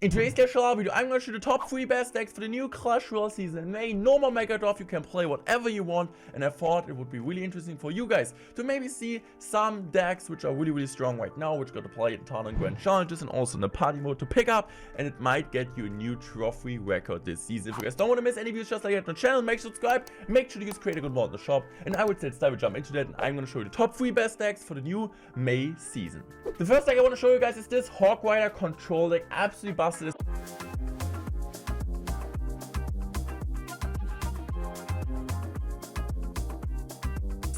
In today's Clash Royale video, I'm going to show you the top 3 best decks for the new Clash Royale season in May. No more Mega Draft, you can play whatever you want, and I thought it would be really interesting for you guys to maybe see some decks which are really strong right now, which got to play in tournament grand challenges and also in the party mode to pick up, and it might get you a new trophy record this season. If you guys don't want to miss any videos just like that on the channel, make sure to subscribe, make sure to use create a good wall in the shop, and I would say it's time to jump into that, and I'm going to show you the top 3 best decks for the new May season. The first deck I want to show you guys is this Hog Rider Control deck, absolutely busted.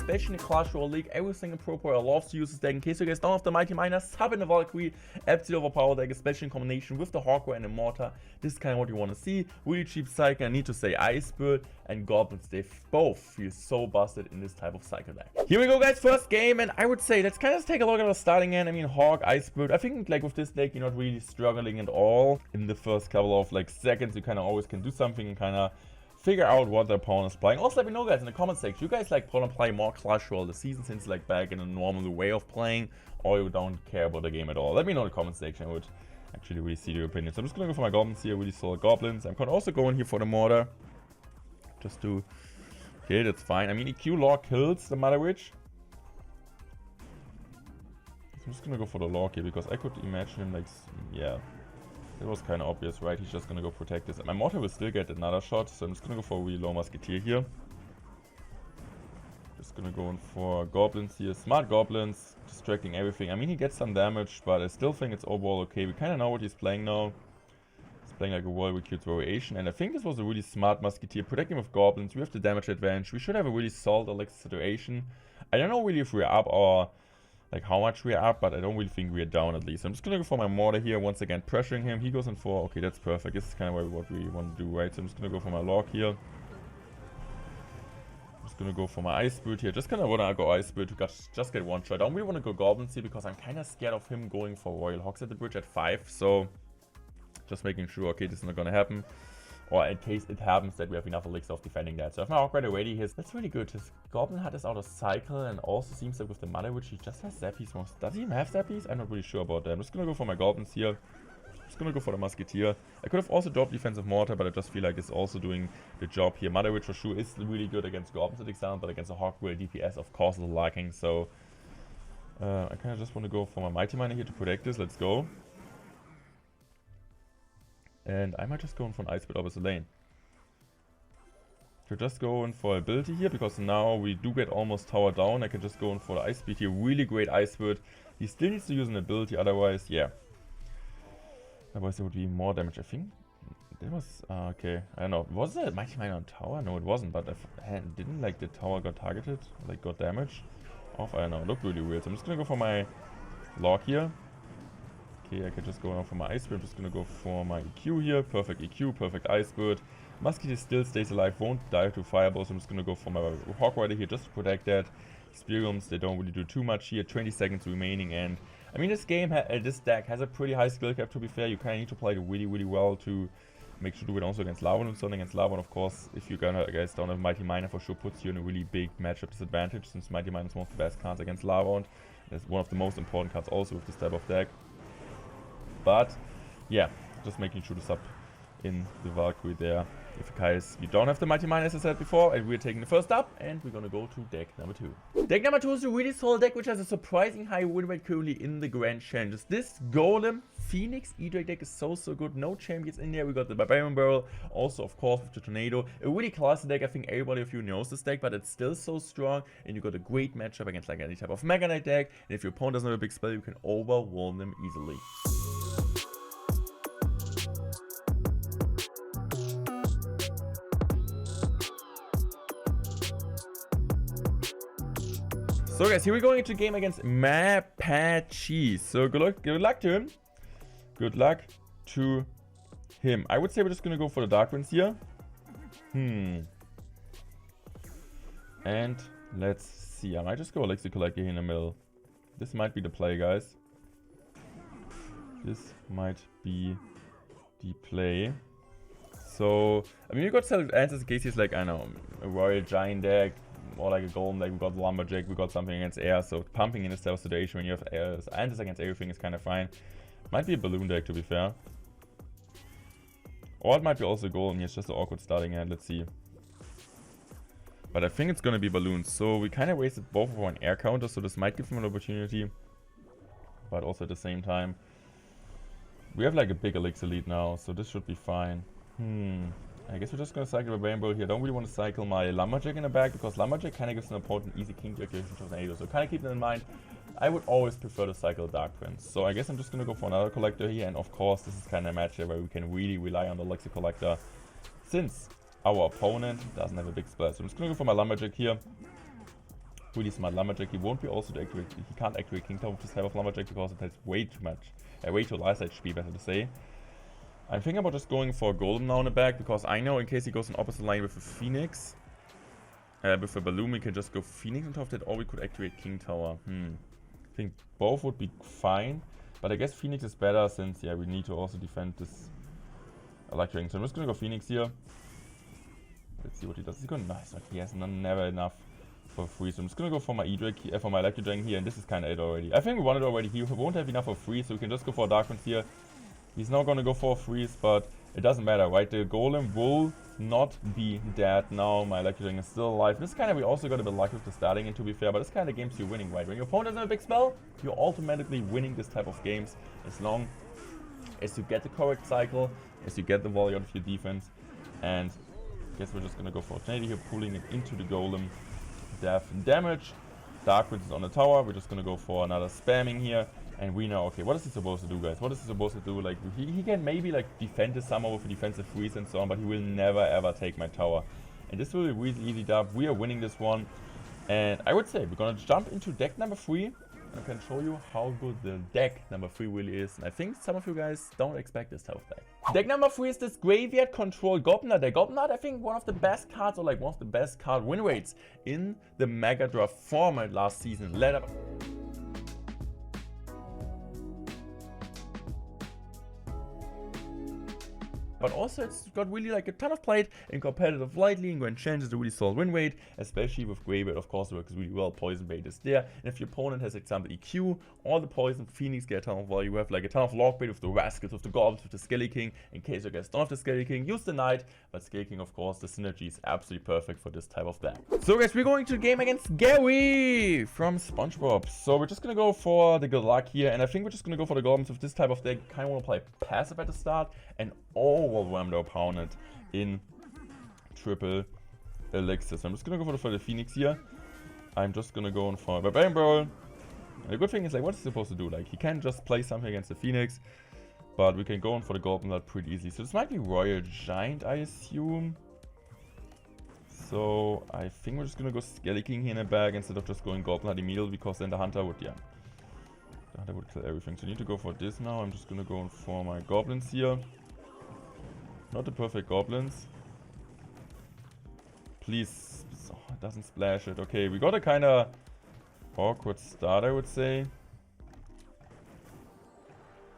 Especially in the Clash Royale League, every single pro player loves to use this deck. In case you guys don't have the Mighty Miner, sub in the Valkyrie, absolutely overpowered deck, especially in combination with the Hog Rider and the Mortar. This is kind of what you want to see. Really cheap cycle. I need to say Icebird and Goblins, they both feel so busted in this type of cycle deck. Here we go, guys, first game, and I would say let's kind of take a look at our starting end. I mean, Hog, Icebird. I think like with this deck, you're not really struggling at all. In the first couple of like seconds, you kind of always can do something and kind of figure out what the opponent is playing. Also, let me know, guys, in the comment section, you guys like want to play more Clash Royale this season since like back in a normal way of playing, or you don't care about the game at all. Let me know in the comment section. I would actually really see your opinion. So I'm just gonna go for my goblins here, really solid goblins. I'm gonna also go in here for the mortar, just to okay, that's fine. I mean, EQ Law kills the Mother Witch. I'm just gonna go for the Log here because I could imagine him like, yeah. It was kind of obvious, right? He's just gonna go protect this. My mortar will still get another shot, so I'm just gonna go for a really low musketeer here. Just gonna go in for goblins here. Smart goblins, distracting everything. I mean, he gets some damage, but I still think it's overall okay. We kind of know what he's playing now. He's playing like a Royal Recruit variation, and I think this was a really smart musketeer. Protecting with goblins, we have the damage advantage. We should have a really solid elixir situation. I don't know really if we're up or like how much we are up, but I don't really think we are down at least. I'm just gonna go for my mortar here, once again pressuring him. He goes in for, okay, that's perfect. This is kind of what we want to do, right? So I'm just gonna go for my Log here. I'm just gonna go for my Icebird here. Just kind of wanna go Icebird to just get one shot. I don't really want to go Goblins here because I'm kind of scared of him going for Royal Hogs at the bridge at 5. So just making sure, okay, this is not gonna happen. Or in case it happens that we have enough elixir of defending that. So if my Hog Rider ready, that's really good. His Goblin Hut is out of cycle, and also seems like with the Mother Witch, he just has Zappies. Does he even have Zappies? I'm not really sure about that. I'm just gonna go for my Goblins here. I'm just gonna go for the Musketeer. I could have also dropped Defensive Mortar, but I just feel like it's also doing the job here. Mother Witch for sure is really good against Goblins at example, but against a Hog Rider DPS, of course, is lacking. So I kind of just want to go for my Mighty Miner here to protect this. Let's go. And I might just go in for an Icebird opposite lane. Could just go in for ability here, because now we do get almost tower down. I can just go in for the Ice Speed here. Really great Icebird. He still needs to use an ability, otherwise, yeah. Otherwise there would be more damage, I think. That was, okay. I don't know. Was it Mighty Miner on tower? No, it wasn't, but didn't like the tower got targeted? Like got damaged? Off, I don't know. Looked really weird. So I'm just gonna go for my Log here. Okay, I can just go on for my Icebird. I'm just gonna go for my EQ here. Perfect EQ, perfect Icebird. Musketeer still stays alive, won't die to fireballs. I'm just gonna go for my Hog Rider here just to protect that. Spiriums, they don't really do too much here. 20 seconds remaining, and I mean, this game, this deck has a pretty high skill cap. To be fair, you kind of need to play it really well to make sure to do it also against Lavon and so on. Against Lavon, of course, if you guys don't have Mighty Miner, for sure puts you in a really big matchup disadvantage, since Mighty Miner is one of the best cards against Lavon. It's one of the most important cards also with this type of deck. But yeah, just making sure to sub in the Valkyrie there. If guys, you don't have the Mighty Miner, as I said before, and we're taking the first up, and we're gonna go to deck number 2. Deck number 2 is a really solid deck, which has a surprising high win rate currently in the Grand Challenges. This Golem Phoenix E-Drake deck is so good. No champions in there. We got the Barbarian Barrel, also of course with the Tornado. A really classy deck. I think everybody of you knows this deck, but it's still so strong, and you got a great matchup against like any type of Mega Knight deck. And if your opponent doesn't have a big spell, you can overwhelm them easily. So guys, here we're going into a game against Mapache. So good luck to him. Good luck to him. I would say we're just gonna go for the Dark Winds here. And let's see. I might just go Elixir Collector here in the middle. This might be the play, guys. This might be the play. So, I mean, we got several answers in case he's like, I don't know, a Royal Giant deck, or like a Golem deck. We got Lumberjack, we got something against air. So pumping in a stealth situation when you have answers against everything is kind of fine. Might be a balloon deck, to be fair. Or it might be also golem. It's just an awkward starting hand. Let's see. But I think it's gonna be balloons. So we kind of wasted both of our air counters. So this might give him an opportunity. But also at the same time, we have like a big elixir lead now. So this should be fine. I guess we're just gonna cycle the rainbow here. I don't really want to cycle my lumberjack in the back because lumberjack kind of gives an important easy king activation tornado. So kind of keep that in mind. I would always prefer to cycle Dark Prince. So I guess I'm just gonna go for another collector here. And of course, this is kind of a match here where we can really rely on the elixir collector, since our opponent doesn't have a big splash. So I'm just gonna go for my lumberjack here. Really smart lumberjack. He won't be also to activate. He can't activate king tower with this type of lumberjack because it has way too much, way too light HP, better to say. I'm thinking about just going for a golem now in the back, because I know in case he goes in opposite line with a phoenix, with a balloon, we can just go phoenix on top of that, or we could activate king tower. I think both would be fine, but I guess phoenix is better since, yeah, we need to also defend this electric. So I'm just gonna go phoenix here. Let's see what he does. He's going nice. He has never enough for free, so I'm just gonna go for my for my electric dragon here, and this is kind of it already. I think we won it already. He won't have enough for free, so we can just go for a dark ones here. He's not going to go for a freeze, but it doesn't matter, right? The golem will not be dead now. My electric dragon is still alive. This kind of, we also got a bit lucky with the starting, and to be fair, but it's kind of games you're winning, right? When your opponent doesn't have a big spell, you're automatically winning this type of games as long as you get the correct cycle, as you get the volley out of your defense. And I guess we're just going to go for a tornado here, pulling it into the golem. Death and damage. Dark Prince is on the tower. We're just going to go for another spamming here. And we know, okay, what is he supposed to do, guys? What is he supposed to do? Like, he can maybe, like, defend this somehow with a defensive freeze and so on, but he will never, ever take my tower. And this will be a really easy dub. We are winning this one. And I would say we're going to jump into deck number 3. I can show you how good the deck number 3 really is. And I think some of you guys don't expect this type of deck. Deck number 3 is this Graveyard Control Goblin deck. Goblin, I think, one of the best cards, or like one of the best card win rates in the Mega Draft format last season. But also it's got really like a ton of play in competitive lightly, and Grand Chance is a really solid win rate, especially with Graveyard. Of course, it works really well. Poison bait is there, and if your opponent has example EQ, all the poison Phoenix get a ton of value. You have like a ton of log bait with the Rascals, with the Goblins, with the Skelly King. In case you guys don't have the Skelly King, use the Knight, but Skelly King, of course, the synergy is absolutely perfect for this type of deck. So guys, we're going to the game against Gary from SpongeBob. So we're just gonna go for the good luck here, and I think we're just gonna go for the Goblins with this type of deck. Kind of want to play passive at the start and overwhelm the opponent in triple elixir. So I'm just gonna go for the Phoenix here. I'm just gonna go in for a Barbarian Brawl. And the good thing is, like, what is he supposed to do? Like, he can just play something against the Phoenix, but we can go in for the Golden Blood pretty easily. So this might be Royal Giant, I assume. So I think we're just gonna go Skelly King here in the bag instead of just going Golden Blood immediately, because then the Hunter would, yeah, the Hunter would kill everything. So I need to go for this now. I'm just gonna go in for my Goblins here. Not the perfect goblins. Please. Oh, it doesn't splash it. Okay, we got a kind of awkward start, I would say.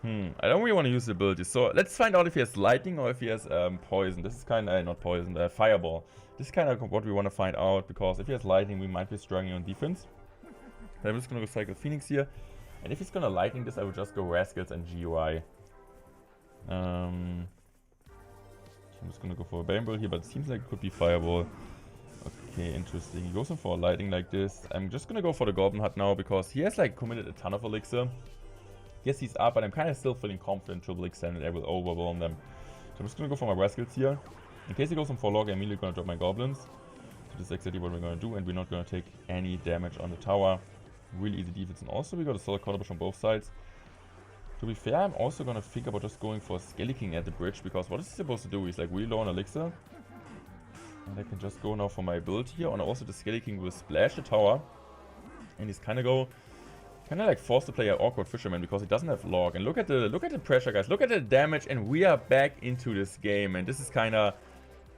I don't really want to use the ability. So let's find out if he has lightning or if he has poison. This is kind of, not poison, fireball. This is kind of what we want to find out, because if he has lightning, we might be struggling on defense. But I'm just going to go cycle Phoenix here. And if he's going to lightning this, I would just go Rascals and GUI. I'm just gonna go for a Bamble here, but it seems like it could be Fireball. Okay, interesting. He goes in for a Lightning like this. I'm just gonna go for the Goblin Hut now, because he has like committed a ton of Elixir. Yes, he's up, but I'm kind of still feeling confident Triple Elixir and I will overwhelm them. So I'm just gonna go for my Rascals here. In case he goes in for Log, I'm immediately gonna drop my Goblins. So this is exactly what we're gonna do, and we're not gonna take any damage on the tower. Really easy defense, and also we got a Solar Cauldron on both sides. To be fair, I'm also gonna think about just going for a Skelly King at the bridge, because what is he supposed to do? He's like really low on Elixir. And I can just go now for my ability here, and also the Skelly King will splash the tower. And he's kinda like forced to play an awkward fisherman, because he doesn't have log. And look at the pressure, guys. Look at the damage, and we are back into this game. And this is kinda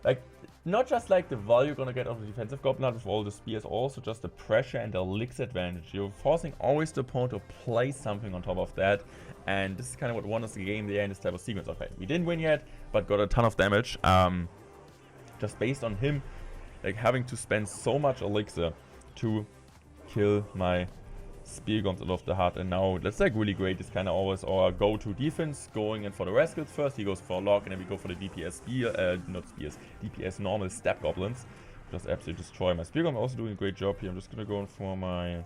like not just like the value you're gonna get out of the defensive Goblin with all the spears, also just the pressure and the elixir advantage. You're forcing always the opponent to play something on top of that. And this is kind of what won us the game there in this type of sequence. Okay, we didn't win yet, but got a ton of damage. Just based on him like having to spend so much elixir to kill my Spear Guns out of the heart, and now that's like really great. It's kind of always our go-to defense, going in for the Rascals first. He goes for a lock, and then we go for the DPS spear, not spears, DPS normal step goblins. Just absolutely destroy my Spear Gun. I'm also doing a great job here. I'm just gonna go in for my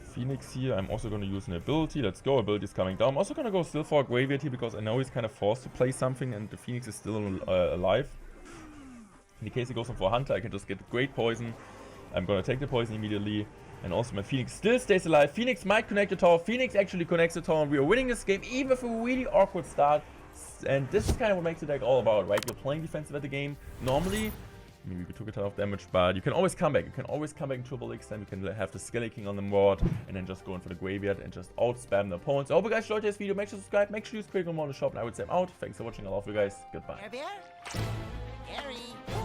Phoenix here. I'm also gonna use an ability. Let's go. Ability is coming down. I'm also gonna go still for a Graveyard here because I know he's kind of forced to play something, and the Phoenix is still alive. In case he goes in for a Hunter, I can just get great poison. I'm gonna take the poison immediately. And also my Phoenix still stays alive. Phoenix might connect the tower. Phoenix actually connects the tower. And we are winning this game even with a really awkward start. And this is kind of what makes the deck all about, right? You're playing defensive at the game. Normally, I mean, we took a ton of damage, but you can always come back. You can always come back in Triple X. Then you can have the Skelly King on the board. And then just go in for the Graveyard and just out-spam the opponents. I hope you guys enjoyed this video. Make sure to subscribe. Make sure you use Quick on the shop. And I would say I'm out. Thanks for watching. I love you guys. Goodbye. Gary.